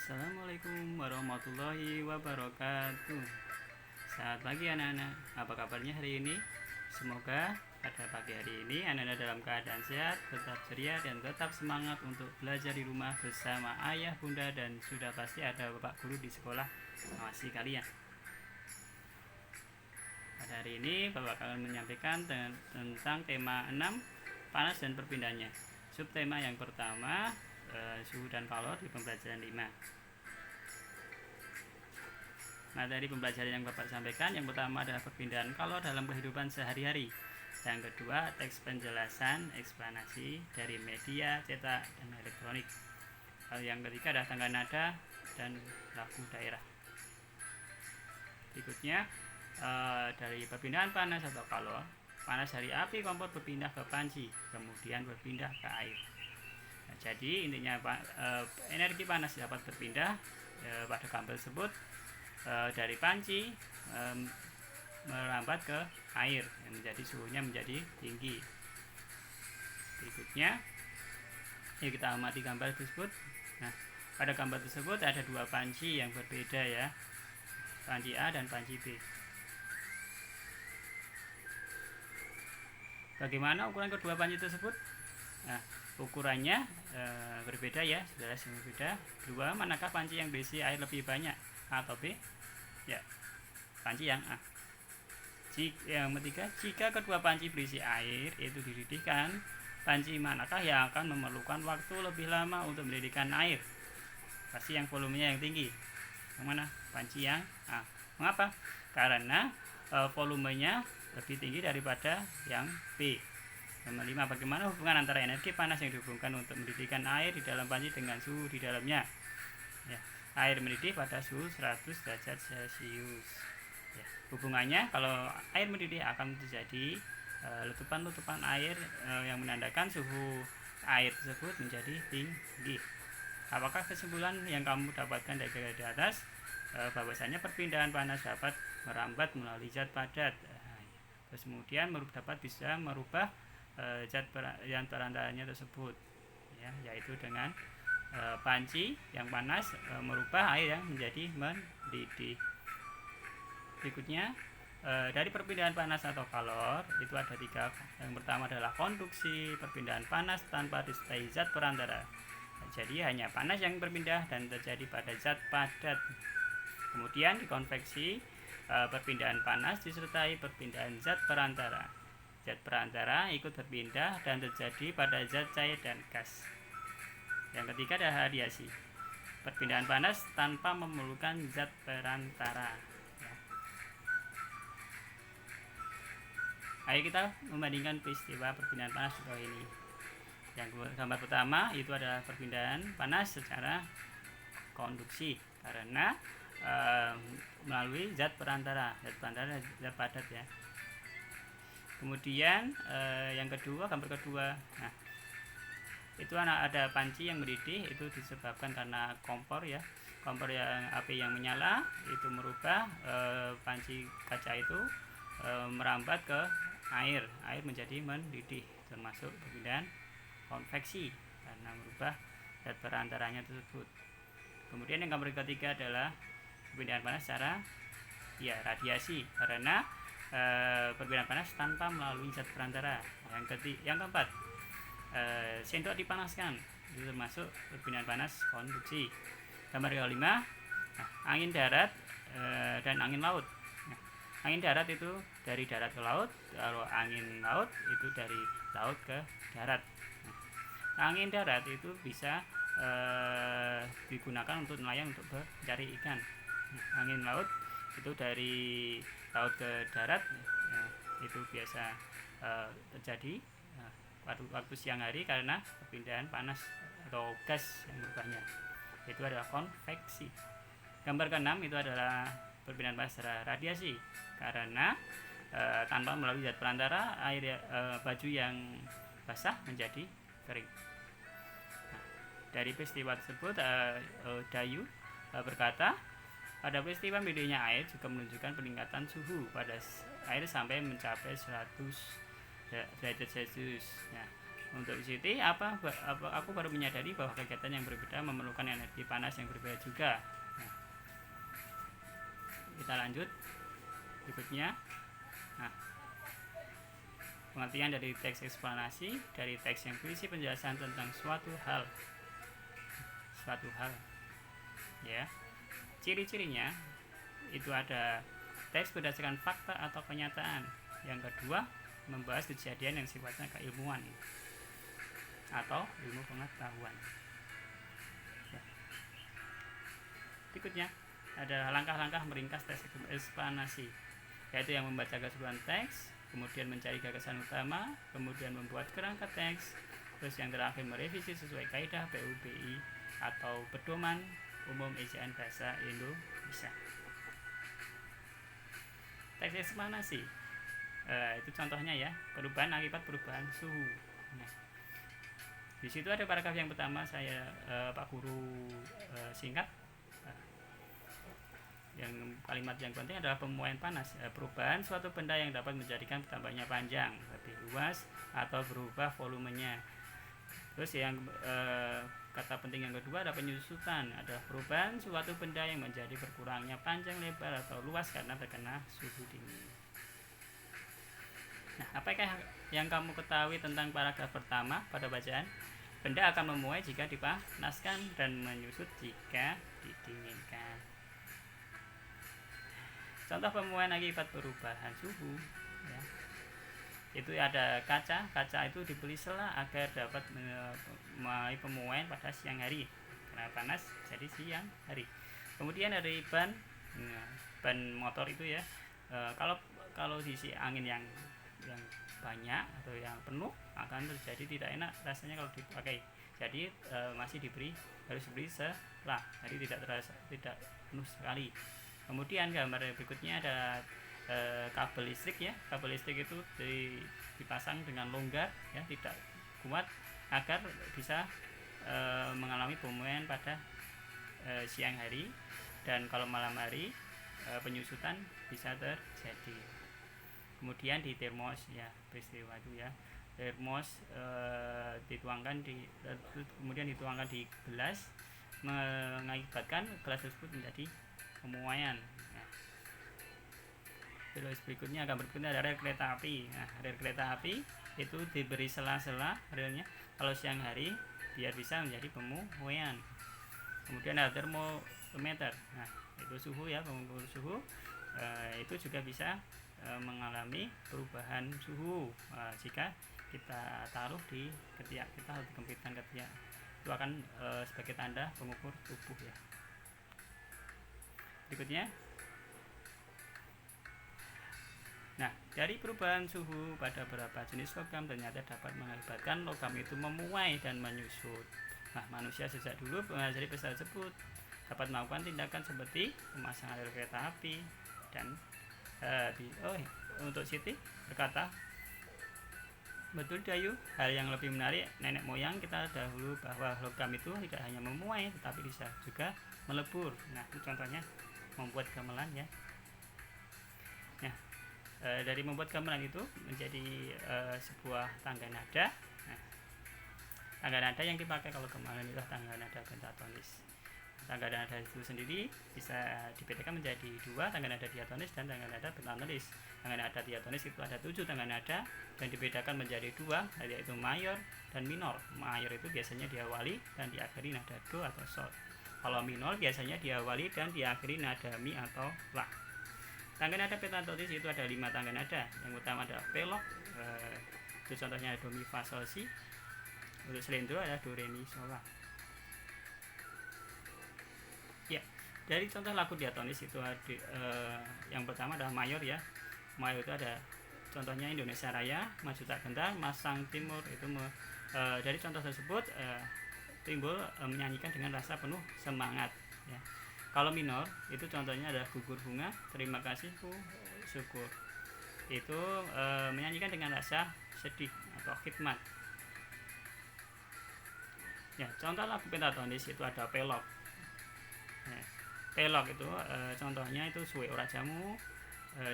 Assalamualaikum warahmatullahi wabarakatuh. Selamat pagi anak-anak. Apa kabarnya hari ini? Semoga pada pagi hari ini anak-anak dalam keadaan sehat, tetap ceria dan tetap semangat untuk belajar di rumah bersama ayah, bunda, dan sudah pasti ada bapak guru di sekolah mengawasi kalian. Pada hari ini bapak akan menyampaikan tentang tema 6, panas dan perpindahannya. Subtema yang pertama, suhu dan kalor di pembelajaran 5. Materi pembelajaran yang Bapak sampaikan yang pertama adalah perpindahan kalor dalam kehidupan sehari-hari. Yang kedua, teks penjelasan, eksplanasi dari media cetak dan elektronik. Lalu yang ketiga adalah tangga nada dan lagu daerah. Berikutnya, dari perpindahan panas atau kalor, panas dari api kompor berpindah ke panci, kemudian berpindah ke air. Nah, jadi intinya energi panas dapat berpindah pada gambar tersebut dari panci merambat ke air, menjadi suhunya menjadi tinggi. Berikutnya, kita amati gambar tersebut. Nah, pada gambar tersebut ada dua panci yang berbeda ya, panci A dan panci B. Bagaimana ukuran kedua panci tersebut? Nah, ukurannya berbeda ya, jelas berbeda. Dua, manakah panci yang berisi air lebih banyak, A atau B? Ya, panci yang A. Yang ketiga, jika kedua panci berisi air itu dididihkan, panci manakah yang akan memerlukan waktu lebih lama untuk mendidihkan air? Pasti yang volumenya yang tinggi. Yang mana? Panci yang A. Mengapa? Karena volumenya lebih tinggi daripada yang B. Nomor 5, bagaimana hubungan antara energi panas yang dihubungkan untuk mendidihkan air di dalam panci dengan suhu di dalamnya? Ya, air mendidih pada suhu 100 derajat Celcius. Ya, hubungannya kalau air mendidih akan terjadi letupan-letupan air yang menandakan suhu air tersebut menjadi tinggi. Apakah kesimpulan yang kamu dapatkan dari di atas? Bahwasanya perpindahan panas dapat merambat melalui zat padat. Terus kemudian dapat bisa merubah zat yang perantaranya tersebut, ya, yaitu dengan panci yang panas merubah air yang menjadi mendidih. Berikutnya, dari perpindahan panas atau kalor itu ada 3. Yang pertama adalah konduksi, perpindahan panas tanpa disertai zat perantara. Jadi hanya panas yang berpindah dan terjadi pada zat padat. Kemudian di konveksi, perpindahan panas disertai perpindahan zat perantara. Zat perantara ikut berpindah dan terjadi pada zat cair dan gas. Yang ketiga adalah radiasi, perpindahan panas tanpa memerlukan zat perantara. Ayo kita membandingkan peristiwa perpindahan panas di bawah ini. Yang gambar pertama itu adalah perpindahan panas secara konduksi karena melalui zat perantara, zat padat ya. Kemudian yang kedua, gambar kedua, nah itu ada panci yang mendidih, itu disebabkan karena kompor ya, kompor yang api yang menyala itu merubah panci kaca itu merambat ke air menjadi mendidih, termasuk perpindahan konveksi karena merubah zat perantaranya tersebut. Kemudian yang gambar ketiga adalah perpindahan panas secara radiasi karena perpindahan panas tanpa melalui zat perantara. Yang keempat, sendok dipanaskan, itu termasuk perpindahan panas konduksi. Gambar kelima, angin darat dan angin laut. Angin darat itu dari darat ke laut, kalau angin laut itu dari laut ke darat. Angin darat itu bisa digunakan untuk nelayan untuk mencari ikan. Angin laut itu dari laut ke darat, itu biasa terjadi waktu siang hari karena perpindahan panas atau gas yang berubahnya. Itu adalah konveksi. Gambar ke-6 itu adalah perpindahan panas secara radiasi karena tanpa melalui zat perantara baju yang basah menjadi kering. Nah, dari peristiwa tersebut Dayu berkata, pada peristiwa mendidihnya air juga menunjukkan peningkatan suhu pada air sampai mencapai 100 derajat Celcius. Nah, Untuk Siti, aku baru menyadari bahwa kegiatan yang berbeda memerlukan energi panas yang berbeda juga. Nah, kita lanjut berikutnya. Nah, pengertian dari teks eksplanasi, dari teks yang berisi penjelasan tentang suatu hal ya. Ciri-cirinya itu ada teks berdasarkan fakta atau kenyataan. Yang kedua, membahas kejadian yang sifatnya keilmuan atau ilmu pengetahuan ya. Berikutnya ada langkah-langkah meringkas teks eksplanasi, yaitu yang membaca keseluruhan teks, kemudian mencari gagasan utama, kemudian membuat kerangka teks, terus yang terakhir merevisi sesuai kaidah PUBI atau Pedoman Umum Ejaan Bahasa Indonesia. Teks eksplanasi itu contohnya ya, perubahan akibat perubahan suhu. Nah, di situ ada paragraf yang pertama saya Pak Guru singkat. Yang kalimat yang penting adalah pemuaian panas, perubahan suatu benda yang dapat menjadikan tambahnya panjang, lebih luas, atau berubah volumenya. Terus yang kata penting yang kedua ada penyusutan, adalah perubahan suatu benda yang menjadi berkurangnya panjang, lebar, atau luas karena terkena suhu dingin. Nah, apakah yang kamu ketahui tentang paragraf pertama pada bacaan? Benda akan memuai jika dipanaskan dan menyusut jika didinginkan. Contoh pemuaian akibat perubahan suhu ya. Itu ada kaca itu diberi sela agar dapat memuai pemuaian pada siang hari karena panas, jadi siang hari. Kemudian ada ban motor itu ya, kalau diisi angin yang banyak atau yang penuh akan terjadi tidak enak rasanya kalau dipakai. Jadi masih harus diberi sela, jadi tidak penuh sekali. Kemudian gambar berikutnya ada kabel listrik ya. Kabel listrik itu dipasang dengan longgar ya, tidak kuat agar bisa mengalami pemuaian pada siang hari, dan kalau malam hari penyusutan bisa terjadi. Kemudian di termos ya, peristiwa itu ya, termos kemudian dituangkan di gelas, mengakibatkan gelas tersebut menjadi pemuaian. Nah, terus berikutnya ada rel kereta api. Nah, rel kereta api itu diberi sela-sela relnya kalau siang hari biar bisa menjadi pemuaian. Kemudian ada termometer. Nah, itu suhu ya, pengukur suhu. Itu juga bisa mengalami perubahan suhu jika kita taruh di ketiak kita atau dikempitkan ketiak. Itu akan sebagai tanda pengukur tubuh ya. Berikutnya, nah, dari perubahan suhu pada beberapa jenis logam ternyata dapat mengakibatkan logam itu memuai dan menyusut. Nah, manusia sejak dulu mengajari pesawat tersebut dapat melakukan tindakan seperti pemasangan rel kereta api dan untuk Siti berkata, betul Dayu, hal yang lebih menarik nenek moyang kita dahulu bahwa logam itu tidak hanya memuai tetapi bisa juga melebur. Nah, itu contohnya membuat gamelan ya. Nah, dari membuat gamelan itu menjadi sebuah tangga nada. Nah, tangga nada yang dipakai kalau gamelan itu tangga nada pentatonis. Tangga nada itu sendiri bisa dibedakan menjadi dua, tangga nada diatonis dan tangga nada pentatonis. Tangga nada diatonis itu ada 7 tangga nada dan dibedakan menjadi dua, yaitu mayor dan minor. Mayor itu biasanya diawali dan diakhiri nada do atau sol. Kalau minor biasanya diawali dan diakhiri nada mi atau la. Tangga nada pentatonis itu ada 5 tangga nada. Yang utama ada pelok, itu contohnya do mi fa sol si. Untuk selendro ada do re mi sol la. Ya, dari contoh lagu diatonis itu ada yang pertama adalah mayor ya. Mayor itu ada contohnya Indonesia Raya, Maju Tak Gentar, Masang Timur. Itu dari contoh tersebut timbul menyanyikan dengan rasa penuh semangat ya. Kalau minor itu contohnya adalah gugur bunga, terima kasihku, syukur. Itu menyanyikan dengan rasa sedih atau khidmat ya. Contoh lagu pentatonis itu ada pelok ya. Pelok itu contohnya itu suwe ora jamu,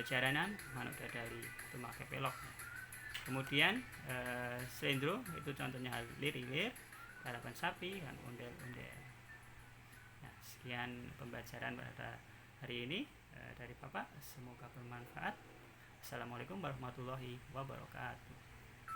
jaranan manuk dadari, itu pakai pelok ya. Kemudian selendro itu contohnya lir-ilir, karapan sapi, dan ondel-ondel. Nah, sekian pembelajaran pada hari ini dari Bapak, semoga bermanfaat. Assalamualaikum warahmatullahi wabarakatuh.